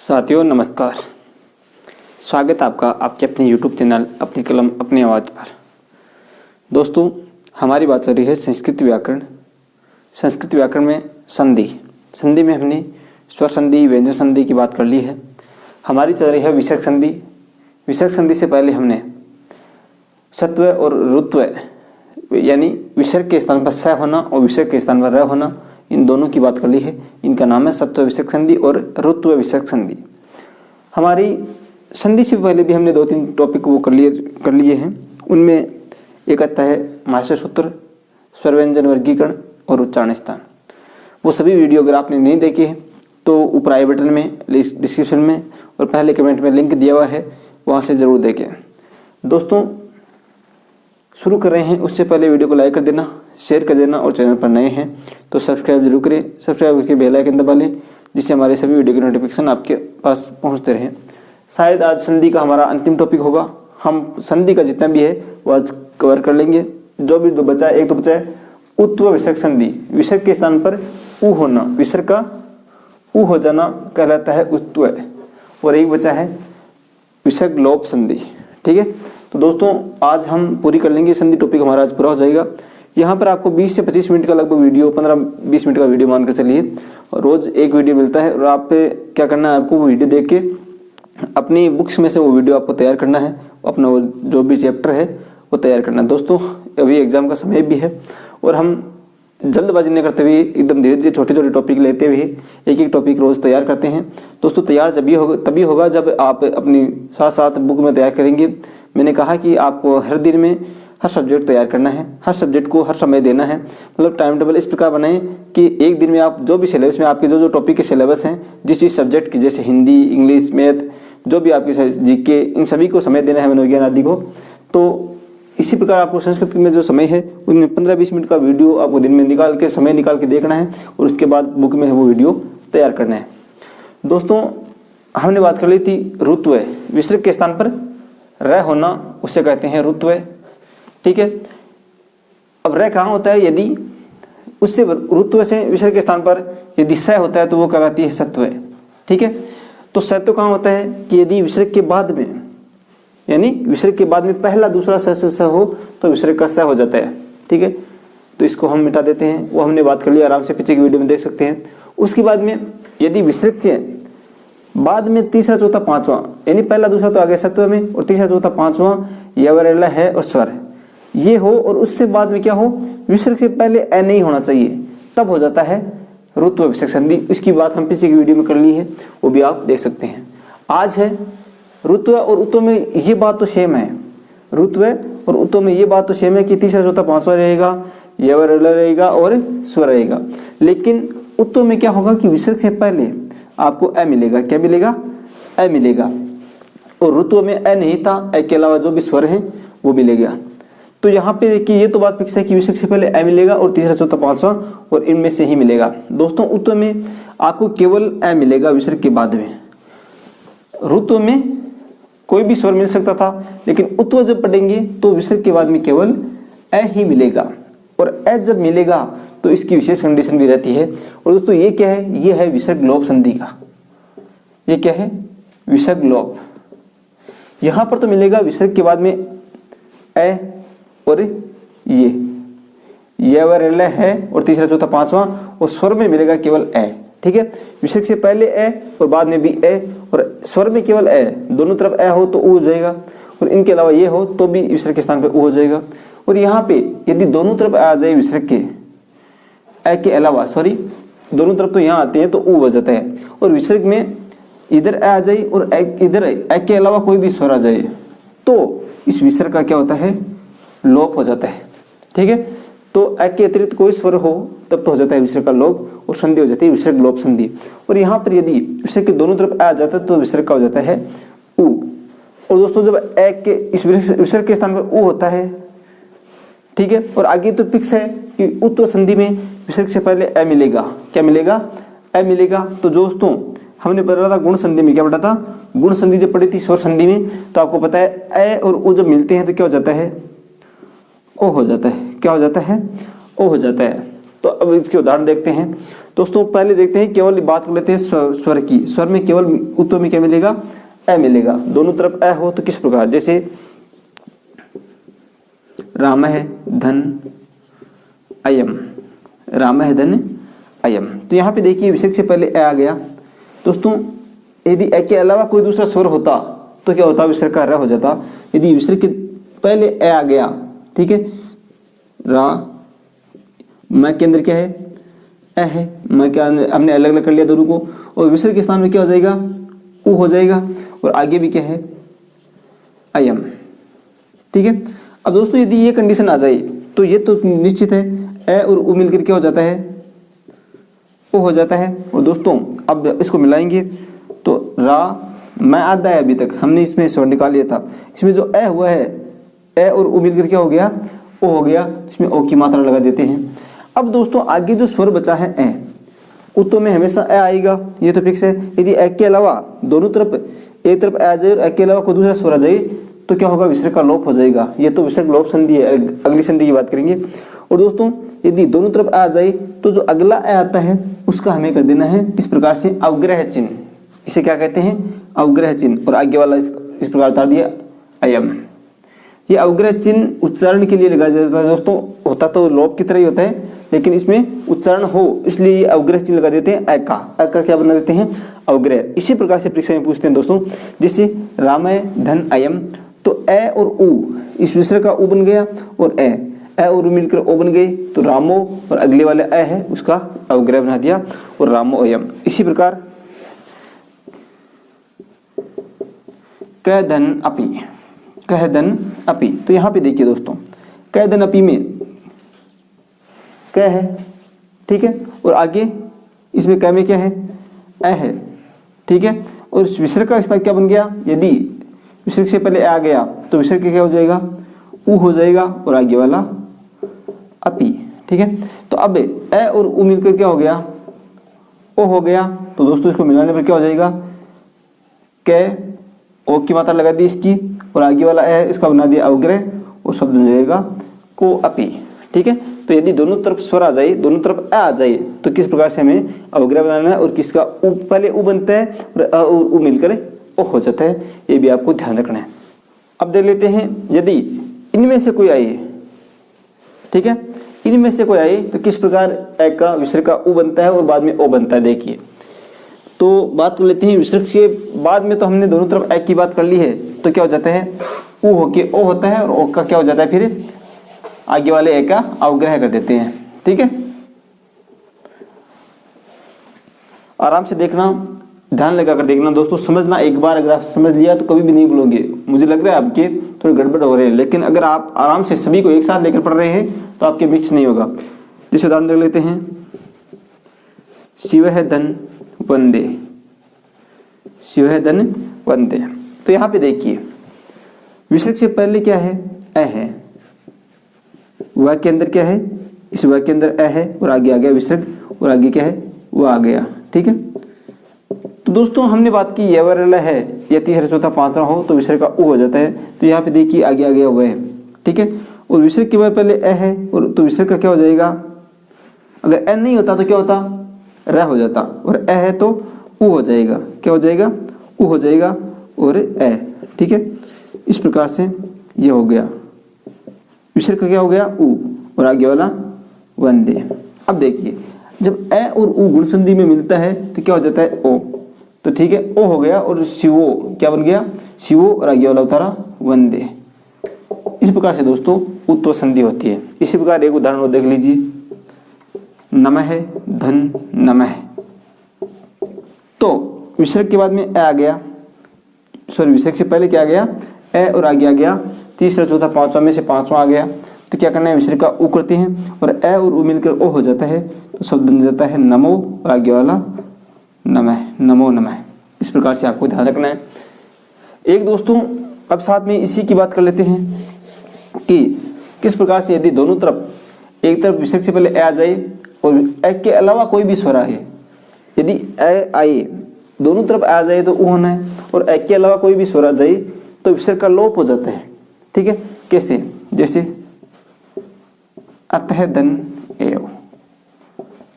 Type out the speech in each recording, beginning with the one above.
साथियों नमस्कार। स्वागत है आपका आपके अपने YouTube चैनल अपनी कलम अपनी आवाज़ पर। दोस्तों हमारी बात चल रही है संस्कृत व्याकरण। संस्कृत व्याकरण में संधि में हमने स्वर संधि व्यंजन संधि की बात कर ली है। हमारी चल रही है विसर्ग संधि। विसर्ग संधि से पहले हमने सत्व और ऋत्व यानी विसर्ग के स्थान पर स होना और विसर्ग के स्थान पर र होना, इन दोनों की बात कर ली है। इनका नाम है सत्व विसर्ग संधि और ऋत्व विसर्ग संधि। हमारी संधि से पहले भी हमने 2-3 टॉपिक वो कर लिए हैं। उनमें एक आता है मात्रा सूत्र, स्वर व्यंजन वर्गीकरण और उच्चारण स्थान। वो सभी वीडियो अगर आपने नहीं देखे हैं तो ऊपर आई बटन में, डिस्क्रिप्शन में और पहले कमेंट में लिंक दिया हुआ है, वहाँ से ज़रूर देखें। दोस्तों शुरू कर रहे हैं उससे पहले वीडियो को लाइक कर देना, शेयर कर देना और चैनल पर नए हैं तो सब्सक्राइब जरूर करें। सब्सक्राइब करके बेल आइकन दबा लें जिससे हमारे सभी वीडियो के नोटिफिकेशन आपके पास पहुंचते रहें। शायद आज संधि का हमारा अंतिम टॉपिक होगा। हम संधि का जितना भी है वो आज कवर कर लेंगे। जो भी दो बचा है, एक तो बचा है उत्व विसर्ग संधि। विसर्ग के स्थान पर उ होना, विसर्ग का उ हो जाना कहलाता है उत्व। और एक बचा है विसर्ग लोप संधि। ठीक है, तो दोस्तों आज हम पूरी कर लेंगे संधि। टॉपिक हमारा आज पूरा हो जाएगा। यहाँ पर आपको 20 से 25 मिनट का लगभग वीडियो, 15-20 मिनट का वीडियो मानकर चलिए, और रोज एक वीडियो मिलता है। और आप क्या करना है, आपको वो वीडियो देख के अपनी बुक्स में से वो वीडियो आपको तैयार करना है, अपना वो जो भी चैप्टर है वो तैयार करना है। दोस्तों अभी एग्जाम का समय भी है और हम जल्दबाजी नहीं करते हुए एकदम धीरे धीरे छोटे छोटे टॉपिक लेते हुए एक एक टॉपिक रोज तैयार करते हैं। दोस्तों तैयार तभी होगा जब आप अपनी साथ साथ बुक में तैयार करेंगे। मैंने कहा कि आपको हर दिन में हर सब्जेक्ट तैयार करना है, हर सब्जेक्ट को हर समय देना है। मतलब टाइम टेबल इस प्रकार बनाएं कि एक दिन में आप जो भी सिलेबस में आपके जो टॉपिक के सिलेबस हैं, जिस सब्जेक्ट की, जैसे हिंदी, इंग्लिश, मैथ, जो भी आपके जीके, इन सभी को समय देना है, मनोविज्ञान आदि को। तो इसी प्रकार आपको संस्कृत में जो समय है उनमें 15-20 मिनट का वीडियो आपको दिन में समय निकाल के देखना है और उसके बाद बुक में वो वीडियो तैयार करना है। दोस्तों हमने बात कर ली थी ऋत्व। विसर्ग के स्थान पर र होना उसे कहते हैं ऋत्व। ठीक है, अब र कहाँ होता है? यदि उससे ऋत्व से विसर्ग के स्थान पर यदि स होता है तो वो कहलाती है सत्व। ठीक है, तो सत्व कहाँ होता है कि यदि विसर्ग के बाद में, यानी विसर्ग के बाद में पहला दूसरा स हो तो विसर्ग का स हो जाता है। ठीक है, तो इसको हम मिटा देते हैं। वो हमने बात कर लिया, आराम से पीछे की वीडियो में देख सकते हैं। उसके बाद में यदि विसर्ग के बाद में तीसरा चौथा पांचवा, यानी पहला दूसरा तो आ गया सत्व में, और तीसरा चौथा पांचवा यवरेला है और स्वर ये हो, और उससे बाद में क्या हो, विसर्ग से पहले ए नहीं होना चाहिए, तब हो जाता है ऋत्व विसर्ग संधि। इसकी बात हम पीछे की वीडियो में कर ली है, वो भी आप देख सकते हैं। आज है ऋत्व और उत्व में ये बात तो सेम है। ऋत्व और उत्व में ये बात तो सेम है कि तीसरा चौथा पांचवा रहेगा, यवरेला रहेगा और स्वर रहेगा। लेकिन उत्व में क्या होगा कि विसर्ग से पहले आपको ए मिलेगा। क्या मिलेगा? ए मिलेगा। और ऋत्व में ए नहीं था, ए के अलावा जो भी स्वर है वो मिलेगा। तो यहाँ पे देखिए ये तो बात फिक्स है कि विसर्ग से पहले ए मिलेगा और तीसरा चौथा पांचवा और इनमें से ही मिलेगा। दोस्तों उत्व में आपको केवल ए मिलेगा विसर्ग के बाद में। ऋत्व में कोई भी स्वर मिल सकता था, लेकिन उत्व जब पढ़ेंगे तो विसर्ग के बाद में केवल ए ही मिलेगा। और ए जब मिलेगा तो इसकी विशेष कंडीशन भी रहती है। और दोस्तों ये क्या है? ये है विसर्ग लोप संधि का। ये क्या है? विसर्ग लोप। यहां पर तो मिलेगा विसर्ग के बाद में ए और ये वरेला है और तीसरा चौथा पांचवा, और स्वर में मिलेगा केवल ए। ठीक है, विसर्ग से पहले ए और बाद में भी ए, और स्वर में केवल ए। दोनों तरफ ए हो तो उ हो जाएगा, और इनके अलावा ये हो तो भी विसर्ग के स्थान पे उ हो जाएगा। और यहाँ पे यदि दोनों तरफ आ जाए विसर्ग के, ए के अलावा, सॉरी दोनों तरफ तो यहाँ आते हैं तो उ हो जाता है। और विसर्ग में इधर ए आ जाए और इधर ए के अलावा कोई भी स्वर आ जाए तो इस विसर्ग का क्या होता है? लोप हो जाता है। ठीक है, तो ए के अतिरिक्त कोई स्वर हो तब तो हो जाता है विसर्ग का लोप और संधि हो जाती है विसर्ग लोप संधि। और यहाँ पर यदि विसर्ग के दोनों तरफ आ जाता है तो विसर्ग का हो जाता है उ। और दोस्तों जब ए के इस विसर्ग के स्थान पर उ होता है, ठीक है, और आगे तो फिक्स है कि उत्व संधि में विसर्ग से पहले ए मिलेगा। क्या मिलेगा? ए मिलेगा। तो दोस्तों हमने पढ़ा था गुण संधि में, क्या पढ़ा था? गुण संधि जब पढ़ी थी स्वर संधि में, तो आपको पता है ए और उ जब मिलते हैं तो क्या हो जाता है? ओ हो जाता है। क्या हो जाता है? ओ हो जाता है। तो अब इसके उदाहरण देखते हैं। दोस्तों पहले देखते हैं, केवल बात कर लेते हैं स्वर की। स्वर में केवल उत्तर में क्या मिलेगा, ए मिलेगा। दोनों तरफ ए हो तो किस प्रकार, जैसे राम है धन अयम, राम है धन अयम। तो यहाँ पे देखिए विसर्ग से पहले ए आ गया। दोस्तों यदि ए के अलावा कोई दूसरा स्वर होता तो क्या होता, विसर्ग का र हो जाता। यदि विसर्ग के पहले ए आ गया, ठीक है, रा, मैं के अंदर क्या है, ए है, मैं क्या हमने अलग अलग कर लिया दोनों को, और विसर्ग के स्थान में क्या हो जाएगा, उ हो जाएगा, और आगे भी क्या है, अयम, ठीक है। अब दोस्तों यदि ये कंडीशन आ जाए तो ये तो निश्चित है, ए और उ मिलकर क्या हो जाता है, ओ हो जाता है। और दोस्तों अब इसको मिलाएंगे तो रा, मैं आधा है, अभी तक हमने इसमें स्वर निकाल लिया था, इसमें जो ए हुआ है, ए और उ मिलकर क्या हो गया, ओ हो गया, इसमें ओ की मात्रा लगा देते हैं। अब दोस्तों आगे जो स्वर बचा है ए, उत्तों में हमेशा ए आएगा, ये तो फिक्स है। यदि ए के अलावा दोनों तरफ, एक तरफ ए आ जाए और ए के अलावा कोई दूसरा स्वर आ जाए तो क्या होगा, विसर्ग का लोप हो जाएगा। ये तो विसर्ग लोप संधि है, अगली संधि की बात करेंगे। और दोस्तों यदि दोनों तरफ आ जाए तो जो अगला ए आता है उसका हमें कर देना है किस प्रकार से, अवग्रह चिन्ह। इसे क्या कहते हैं, अवग्रह चिन्ह। और आगे वाला इस प्रकार उतार दिया, अयम। ये अवग्रह चिन्ह उच्चारण के लिए लगाया जाता है दोस्तों, होता तो लोप की तरह ही होता है, लेकिन इसमें उच्चारण हो इसलिए ये अवग्रह चिन्ह लगा देते हैं। ए का क्या बना देते हैं, अवग्रह। इसी प्रकार से परीक्षा में पूछते हैं दोस्तों, जैसे रामय धन अयम, तो ए और उ, इस विसर्ग का उ बन गया, और ए और उ मिलकर ओ बन गई, तो रामो, और अगले वाले ए है उसका अवग्रह बना दिया, और रामो अयम। इसी प्रकार कह धन अपि, कह धन अपि, तो यहाँ पे देखिए दोस्तों, कह धन अपि में कह है, ठीक है, और आगे इसमें कह में क्या है, ए है, ठीक है। और विसर्ग का स्थान क्या बन गया, यदि विसर्ग से पहले ए आ गया तो विसर्ग क्या हो जाएगा, उ हो जाएगा, और आगे वाला अपि, ठीक है। तो अब ए और उ मिलकर क्या हो गया, ओ हो गया। तो दोस्तों इसको मिलाने पर क्या हो जाएगा, कै, ओ की मात्रा लगा दी इसकी, और आगे वाला ए इसका बना दिया अवग्रह, और शब्द बन जाएगा को अपि, ठीक है। तो यदि दोनों तरफ स्वर आ जाए, दोनों तरफ ए आ जाए तो किस प्रकार से हमें अवग्रह बनाना है, और किसका उ, पहले उ बनता है और उ मिलकर ओ हो जाता है, ये भी आपको ध्यान रखना है। अब देख लेते हैं, यदि इनमें से कोई आए, ठीक है, इनमें से कोई आए तो किस प्रकार ए का विसर्ग का उ बनता है और बाद में ओ बनता है। देखिए तो बात कर लेते हैं, विसर्ग के बाद में तो हमने दोनों तरफ ए की बात कर ली है, तो क्या हो जाता है, उ होके ओ होता है, और ओ का क्या हो जाता है, फिर आगे वाले ए का अवग्रह कर देते हैं, ठीक है। आराम से देखना, ध्यान लगाकर देखना दोस्तों, समझना। एक बार अगर आप समझ लिया तो कभी भी नहीं भूलोगे। मुझे लग रहा है आपके थोड़े गड़बड़ हो रहे हैं, लेकिन अगर आप आराम से सभी को एक साथ लेकर पढ़ रहे हैं तो आपके मिक्स नहीं होगा। जैसे उदाहरण देख लेते हैं, शिव है धन वंदे, शिव है धन वंदे। तो यहाँ पे देखिए विसर्ग से पहले क्या है, ए है, व के अंदर क्या है, इस व के अंदर ए है, और आगे आ गया विसर्ग, और आगे क्या है, वो आ गया, ठीक है। तो दोस्तों हमने बात की, यह वाला है, या तीसरा चौथा पांचवा हो तो विसर्ग का उ हो जाता है। तो यहाँ पे देखिए आगे आ गया वह है, ठीक है, और विसर्ग के बाद पहले ए है, और तो विसर्ग का क्या हो जाएगा, अगर ए नहीं होता तो क्या होता, र हो जाता, और ए है तो उ हो जाएगा, क्या हो जाएगा, उ हो जाएगा, और ए, ठीक है। इस प्रकार से ये हो गया, विसर्ग का क्या हो गया, उ, और आगे वाला वंदे। अब देखिए जब ए और उ गुण संधि में मिलता है तो क्या हो जाता है, ओ, तो ठीक है, ओ हो गया, और शिवो क्या बन गया, शिवो, और आगे वाला उतारा वंदे। इस प्रकार से दोस्तों उत्तर संधि होती है। इसी प्रकार एक उदाहरण और देख लीजिए, नमः धन नमः। तो विसर्ग के बाद में ए आ गया, सॉरी विसर्ग से पहले क्या आ गया, ए, और आगे आ गया तीसरा चौथा पांचवा में से पांचवा आ गया। तो क्या करना है, विसर्ग का उ करते हैं, और ए और उ मिलकर ओ हो जाता है, तो शब्द बन जाता है नमो, और आगे वाला नमः, नमो नमः। इस प्रकार से आपको ध्यान रखना है। एक दोस्तों अब साथ में इसी की बात कर लेते हैं कि किस प्रकार से यदि दोनों तरफ, एक तरफ विसर्ग से पहले ए आ जाए और ए के अलावा कोई भी स्वर आए, यदि ए आए दोनों तरफ आ जाए तो उ होना है, और ए के अलावा कोई भी स्वर आ जाए तो विसर्ग का लोप हो जाता है, ठीक है। कैसे, जैसे अतः धन एव,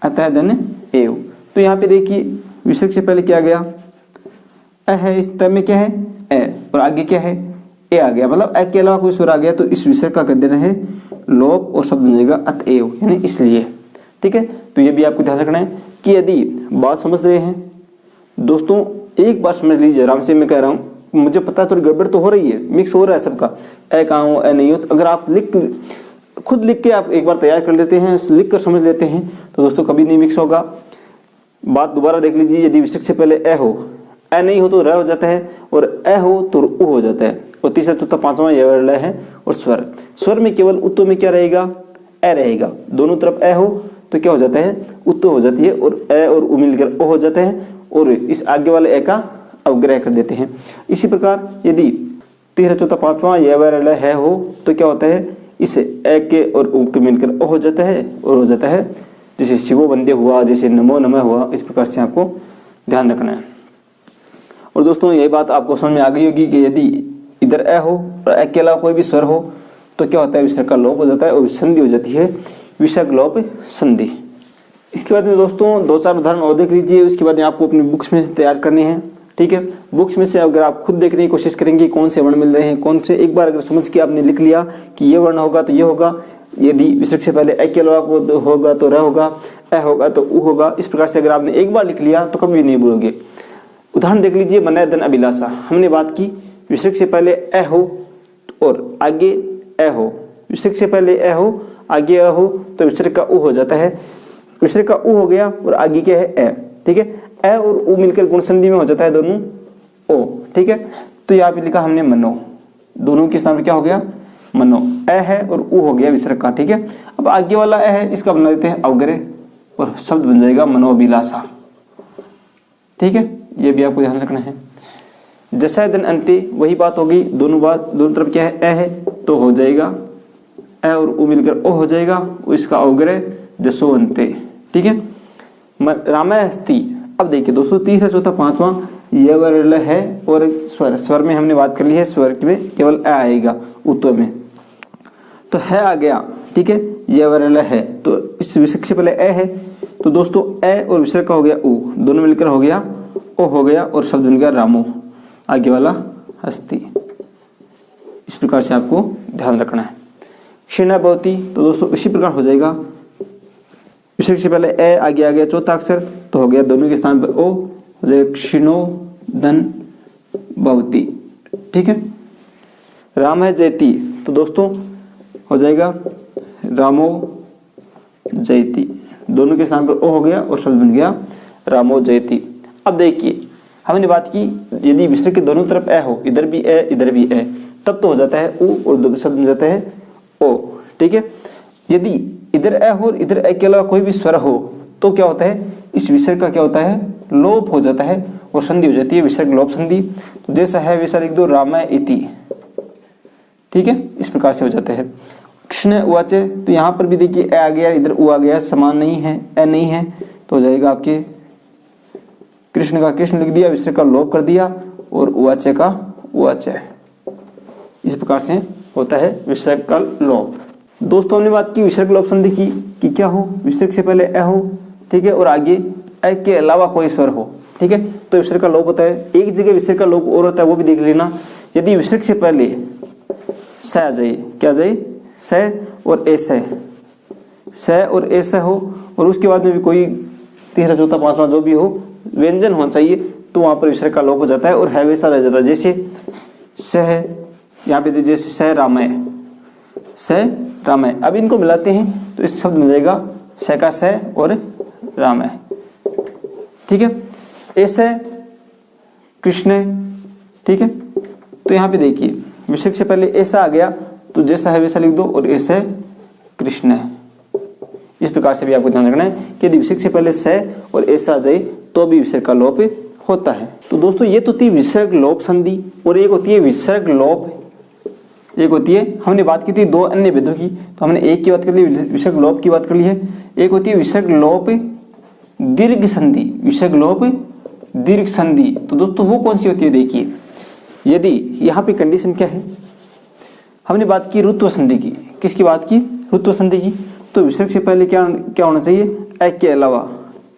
अतः धन एव। तो यहाँ पे देखिए विसर्ग से पहले क्या गया, अ है, इस त में क्या है ए, और आगे क्या है ए आ गया, मतलब ए के अलावा कोई स्वर आ गया तो इस विसर्ग का कर देना है लोप और शब्द बन जाएगा अतएव, यानी इसलिए। ठीक है, तो ये भी आपको ध्यान रखना है कि यदि बात समझ रहे हैं दोस्तों, एक बार समझ लीजिए आराम से, मैं कह रहा हूँ मुझे पता है थोड़ी गड़बड़ तो हो रही है, मिक्स हो रहा है सबका, ए कहाँ हो ए नहीं हो, तो अगर आप खुद लिख के आप एक बार तैयार कर लेते हैं, लिख कर समझ लेते हैं तो दोस्तों कभी नहीं मिक्स होगा। बात दोबारा देख लीजिए, यदि विसर्ग से पहले ए हो, ए नहीं हो तो र हो जाता है, और ए हो तो उ हो जाता है, और तीसरा चौथा पांचवा ये ल है, और स्वर, स्वर में केवल उत्तो में क्या रहेगा ए रहेगा, दोनों तरफ ए हो तो क्या हो जाता है उत्तो हो जाती है, और ए और उ मिलकर ओ हो जाता है, और इस आगे वाले ए का अवग्रह कर देते हैं। इसी प्रकार यदि तीसरा चौथा पांचवा ये ल है हो तो क्या होता है, इस ए के और उ के मिलकर ओ हो जाता है, और हो जाता है जैसे शिवो वंदे हुआ, जैसे नमो नमः हुआ, इस प्रकार से आपको ध्यान रखना है। और दोस्तों ये बात आपको समझ में आ गई होगी कि यदि इधर ए हो और ए के अलावा कोई भी स्वर हो तो क्या होता है, विसर्ग का लोप हो जाता है और संधि हो जाती है, विसर्ग लोप संधि। इसके बाद में दोस्तों दो चार उदाहरण और देख लीजिए, उसके बाद में आपको अपनी बुक्स में से तैयार करने हैं। ठीक है, बुक्स में से अगर आप खुद देखने की कोशिश करेंगे कौन से वर्ण मिल रहे हैं, कौन से, एक बार अगर समझ के आपने लिख लिया कि ये वर्ण होगा तो ये होगा, यदि विसर्ग से पहले ए के अलावा होगा तो र होगा, ए होगा तो उ होगा, इस प्रकार से अगर आपने एक बार लिख लिया तो कभी नहीं भूलोगे। उदाहरण देख लीजिए, मनाय धन अभिलाषा, हमने बात की विसर्ग से पहले ए हो और आगे ए हो, विसर्ग से पहले ए हो आगे ए हो तो विसर्ग का उ हो जाता है, विसर्ग का उ हो गया और आगे क्या है ए। ठीक है, ए और उ मिलकर गुण संधि में हो जाता है दोनों ओ। ठीक है, तो यहाँ पे लिखा हमने मनो, दोनों के स्थान पर क्या हो गया मनो, ए है और उ हो गया विसर्ग का। ठीक है, अब आगे वाला ए है, इसका बना देते हैं अवग्रह और शब्द बन जाएगा मनोअभिलाषा। ठीक है, ये भी आपको ध्यान रखना है। जैसा दिन अंत्य वही बात होगी, दोनों तरफ क्या है ए है तो हो जाएगा ए और उ मिलकर ओ हो जाएगा, इसका अवग्रह जसो अंत्य। ठीक है, रामाय हस्ती। अब देखिए दोस्तों तीसरा चौथा पांचवा ये वर्ण है, और स्वर में हमने बात कर ली है, स्वर में केवल ए आएगा उत्तर में, तो है आ गया। ठीक है, ये वर्ण है तो इस विसर्ग से पहले ए है तो दोस्तों ए और विसर्ग का हो गया उ, दोनों मिलकर हो गया ओ हो गया, और शब्द बन गया रामो, आगे वाला हस्ती। इस प्रकार से आपको ध्यान रखना है। क्षीणा भवती, तो दोस्तों इसी प्रकार हो जाएगा, विसर्ग से पहले ए आगे आ गया चौथा अक्षर तो हो गया दोनों के स्थान पर ओ, हो जाएगा क्षीणो धन भवती। ठीक है, राम है जयती, तो दोस्तों हो जाएगा रामो जयती, दोनों के स्थान पर ओ हो गया और शब्द बन गया रामो जयती। अब देखिए हमने बात की यदि विसर्ग के दोनों तरफ ए हो, इधर भी ए इधर भी ए, तब तो हो जाता है उ और शब्द बन जाता है ओ। ठीक है, यदि इधर ए हो और इधर ए के अलावा कोई भी स्वर हो तो क्या होता है, इस विसर्ग का क्या होता है लोप हो जाता है और संधि हो जाती है, विसर्ग लोप संधि। तो जैसा है वैसा लिख दो, रामाय इति। ठीक है, इस प्रकार से हो जाता है। कृष्ण उवाचे, तो यहाँ पर भी देखिए ए आ गया इधर उ आ गया, समान नहीं है, ए नहीं है तो हो जाएगा आपके कृष्ण का कृष्ण लिख दिया, विसर्ग का लोप कर दिया, और उवाचे का उवाचे। इस प्रकार से होता है विसर्ग का लोप। दोस्तों हमने बात की विसर्ग लोप संधि की कि क्या हो, विसर्ग से पहले ए हो, ठीक है, और आगे ए के अलावा कोई स्वर हो। ठीक है, तो विसर्ग का लोप होता है। एक जगह विसर्ग का लोप और होता है, वो भी देख लेना। यदि विसर्ग से पहले स आ जाए, क्या जाए स और ए स और ए स हो, और उसके बाद में भी कोई तीसरा चौथा पांचवा जो भी हो व्यंजन होना चाहिए, तो वहां पर विसर्ग का लोप हो जाता है और है वैसा रह जाता है। जैसे स है, यहाँ पे जैसे स रामय, अब इनको मिलाते हैं तो इस शब्द मिल जाएगा स का स और रामय। ठीक है, ऐसे कृष्ण। ठीक है, तो यहाँ पे देखिए विसर्ग से पहले ऐसा आ गया तो जैसा है वैसा लिख दो, और ऐसे कृष्ण। इस प्रकार से भी आपको ध्यान रखना है कि यदि विसर्ग से पहले स और ऐसा आ जाए तो भी विसर्ग का लोप होता है। तो दोस्तों ये तो थी विसर्ग लोप संधि, और एक होती है विसर्ग लोप, एक होती है, हमने बात की थी दो अन्य भेदों की, तो हमने एक की बात कर ली, विसर्ग लोप की बात कर ली है। एक होती है विसर्ग लोप दीर्घ संधि, विसर्ग लोप दीर्घ संधि। तो दोस्तों वो कौन सी होती है, देखिए यदि यहाँ पे कंडीशन क्या है, हमने बात की रुत्व संधि की, किसकी बात की, रुत्व संधि की। तो विसर्ग से पहले क्या होना चाहिए, ए के अलावा,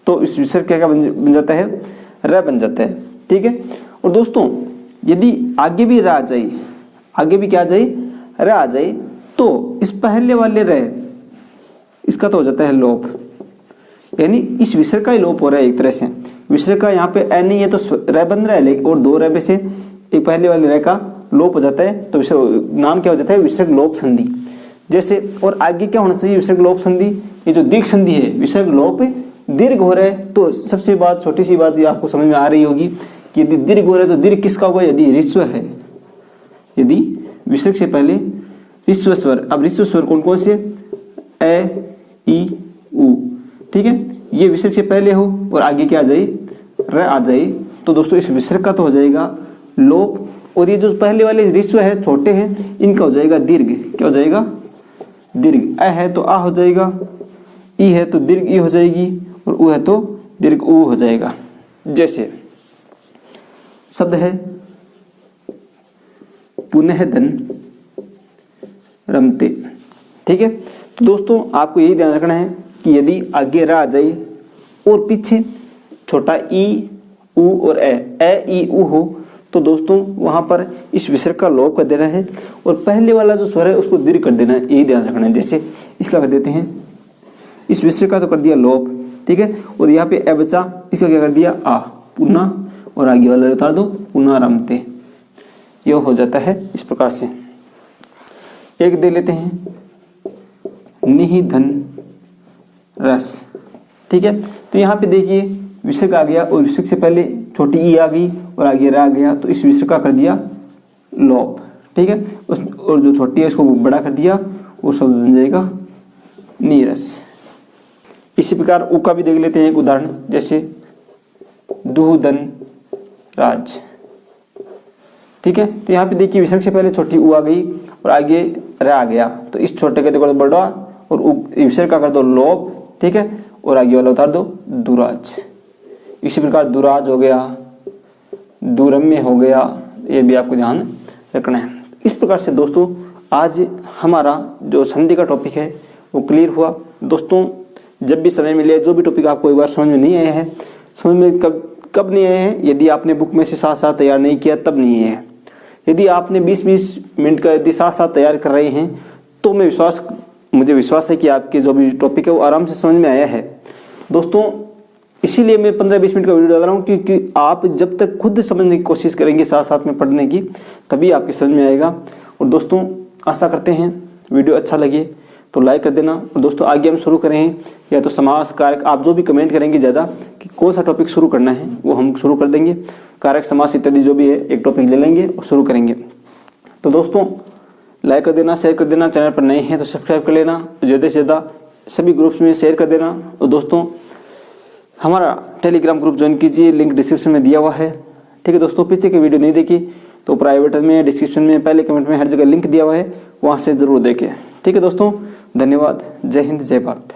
तो इस विसर्ग क्या बन जाता है, र बन जाता है। ठीक है। और दोस्तों यदि आगे भी र आ जाए, आगे भी क्या आ जाए, र आ जाए, तो इस पहले वाले र इसका तो हो जाता है लोप, यानी इस विसर्ग का ही लोप हो रहा है एक तरह से। विसर्ग का यहाँ पे ए नहीं है तो र बन रहा है, लेकिन और दो र में से एक पहले वाले र का लोप हो जाता है, तो विसर्ग नाम क्या हो जाता है, विसर्ग लोप संधि। जैसे और आगे क्या होना चाहिए, विसर्ग लोप संधि, ये जो दीर्घ संधि है, विसर्ग लोप दीर्घ हो रहा है, तो सबसे बात छोटी सी बात ये आपको समझ में आ रही होगी कि यदि दीर्घ हो रहा है तो दीर्घ किसका होगा, यदि ऋस्व है, यदि विसर्ग से पहले ऋस्व स्वर। अब ऋस्व स्वर कौन कौन से, ए ई उ। ठीक है, ये विसर्ग से पहले हो और आगे क्या आ जाए, र आ जाए, तो दोस्तों इस विसर्ग का तो हो जाएगा लोप, और ये जो पहले वाले ऋस्व है छोटे हैं, इनका हो जाएगा दीर्घ। क्या हो जाएगा, दीर्घ। अ है तो आ हो जाएगा, ई है तो दीर्घ ई हो जाएगी, और उ है तो दीर्घ उ हो जाएगा। जैसे शब्द है पुनः धन रमते। ठीक है, तो दोस्तों आपको यही ध्यान रखना है कि यदि आगे र आ जाए और पीछे छोटा ई उ और ए ई उ हो, तो दोस्तों वहां पर इस विसर्ग का लोप कर देना है और पहले वाला जो स्वर है उसको दीर्घ कर देना है, यही ध्यान रखना है। जैसे इसका कर देते हैं, इस विसर्ग का तो कर दिया लोप, ठीक है, और यहाँ पे ए बचा, इसका क्या कर दिया आ, पुनः, और आगे वाला उतार दो, पुनः रमते। ये हो जाता है इस प्रकार से। एक दे लेते हैं, निधन रस। ठीक है, तो यहाँ पे देखिए विसर्ग आ गया और विसर्ग से पहले छोटी ई आ गई और आगे र आ गया, तो इस विसर्ग का कर दिया लोप। ठीक है, उस और जो छोटी है उसको बड़ा कर दिया, वो शब्द बन जाएगा नीरस। इसी प्रकार उ का भी देख लेते हैं एक उदाहरण, जैसे दुहदन राज। ठीक है, तो यहाँ पे देखिए विसर्ग से पहले छोटी उ आ गई और आगे र आ गया, तो इस छोटे का देखो बड़ा और विसर्ग का कर दो लोप। ठीक है, और आगे वाला उतार दो दुराज। इसी प्रकार दुराज हो गया, दुरम्य हो गया, ये भी आपको ध्यान रखना है। इस प्रकार से दोस्तों आज हमारा जो संधि का टॉपिक है वो क्लियर हुआ। दोस्तों जब भी समय मिले, जो भी टॉपिक आपको एक बार समझ में नहीं आया है, समझ में कब नहीं आया है, यदि आपने बुक में से साथ साथ तैयार नहीं किया तब नहीं है। यदि आपने 20-20 मिनट का यदि साथ साथ तैयार कर रहे हैं, तो मुझे विश्वास है कि आपके जो भी टॉपिक है वो आराम से समझ में आया है। दोस्तों इसीलिए मैं 15-20 मिनट का वीडियो डाल रहा हूँ, क्योंकि आप जब तक खुद समझने की कोशिश करेंगे साथ साथ में पढ़ने की, तभी आपकी समझ में आएगा। और दोस्तों आशा करते हैं वीडियो अच्छा लगे तो लाइक कर देना। और दोस्तों आगे हम शुरू करें या तो समास कारक, आप जो भी कमेंट करेंगे ज़्यादा कि कौन सा टॉपिक शुरू करना है वो हम शुरू कर देंगे। कारक समास इत्यादि जो भी है एक टॉपिक ले लेंगे और शुरू करेंगे। तो दोस्तों लाइक कर देना, शेयर कर देना, चैनल पर नए हैं तो सब्सक्राइब कर लेना, ज़्यादा से ज़्यादा सभी ग्रुप्स में शेयर कर देना। और दोस्तों हमारा टेलीग्राम ग्रुप ज्वाइन कीजिए, लिंक डिस्क्रिप्शन में दिया हुआ है। ठीक है दोस्तों, पीछे की वीडियो नहीं देखी तो प्राइवेट में, डिस्क्रिप्शन में, पहले कमेंट में हर जगह लिंक दिया हुआ है, वहाँ से ज़रूर देखें। ठीक है दोस्तों, धन्यवाद। जय हिंद, जय भारत।